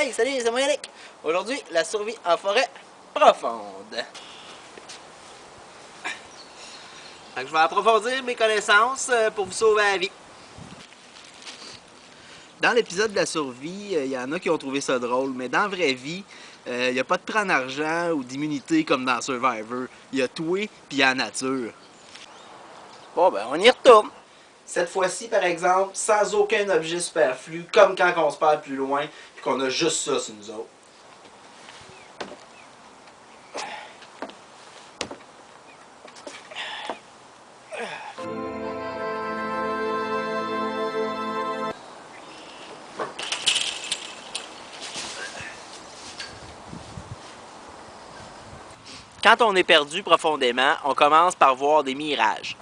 Hey, salut, c'est moi Yannick. Aujourd'hui, la survie en forêt profonde. Donc, je vais approfondir mes connaissances pour vous sauver la vie. Dans l'épisode de la survie, il y en a qui ont trouvé ça drôle, mais dans la vraie vie, il n'y a pas de prix en argent ou d'immunité comme dans Survivor. Il y a tout puis il y a la nature. Bon, ben, on y retourne. Cette fois-ci, par exemple, sans aucun objet superflu, comme quand on se perd plus loin et qu'on a juste ça sur nous autres. Quand on est perdu profondément, on commence par voir des mirages.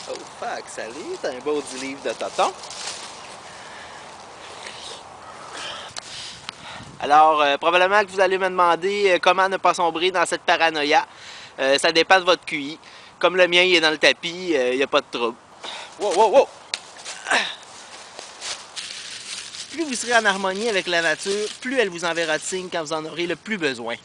Oh fuck, salut, t'as un beau 10 livres de toton. Alors, probablement que vous allez me demander comment ne pas sombrer dans cette paranoïa. Ça dépend de votre QI. Comme le mien, il est dans le tapis, il n'y a pas de trouble. Wow, wow, wow! Plus vous serez en harmonie avec la nature, plus elle vous enverra de signes quand vous en aurez le plus besoin.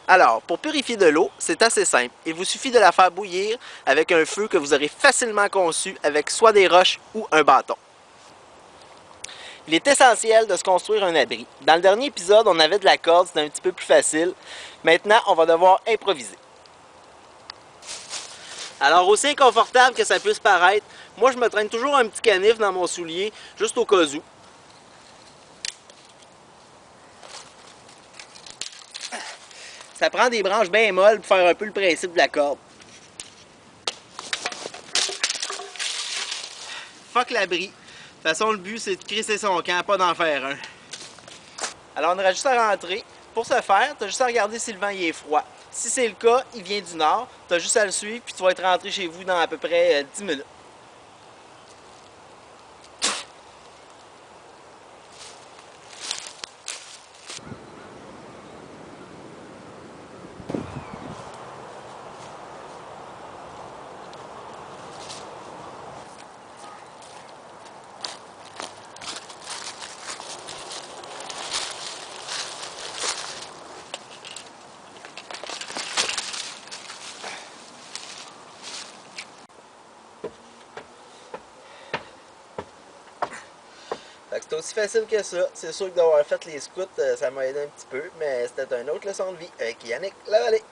Alors, pour purifier de l'eau, c'est assez simple. Il vous suffit de la faire bouillir avec un feu que vous aurez facilement conçu avec soit des roches ou un bâton. Il est essentiel de se construire un abri. Dans le dernier épisode, on avait de la corde, c'était un petit peu plus facile. Maintenant, on va devoir improviser. Alors, aussi inconfortable que ça puisse paraître, moi je me traîne toujours un petit canif dans mon soulier, juste au cas où. Ça prend des branches bien molles pour faire un peu le principe de la corde. Fuck l'abri. De toute façon, le but, c'est de crisser son camp, pas d'en faire un. Alors, on aura juste à rentrer. Pour ce faire, tu as juste à regarder si le vent il est froid. Si c'est le cas, il vient du nord. Tu as juste à le suivre, puis tu vas être rentré chez vous dans à peu près 10 minutes. C'est aussi facile que ça. C'est sûr que d'avoir fait les scouts, ça m'a aidé un petit peu, mais c'était une autre leçon de vie avec Yannick Lavallée.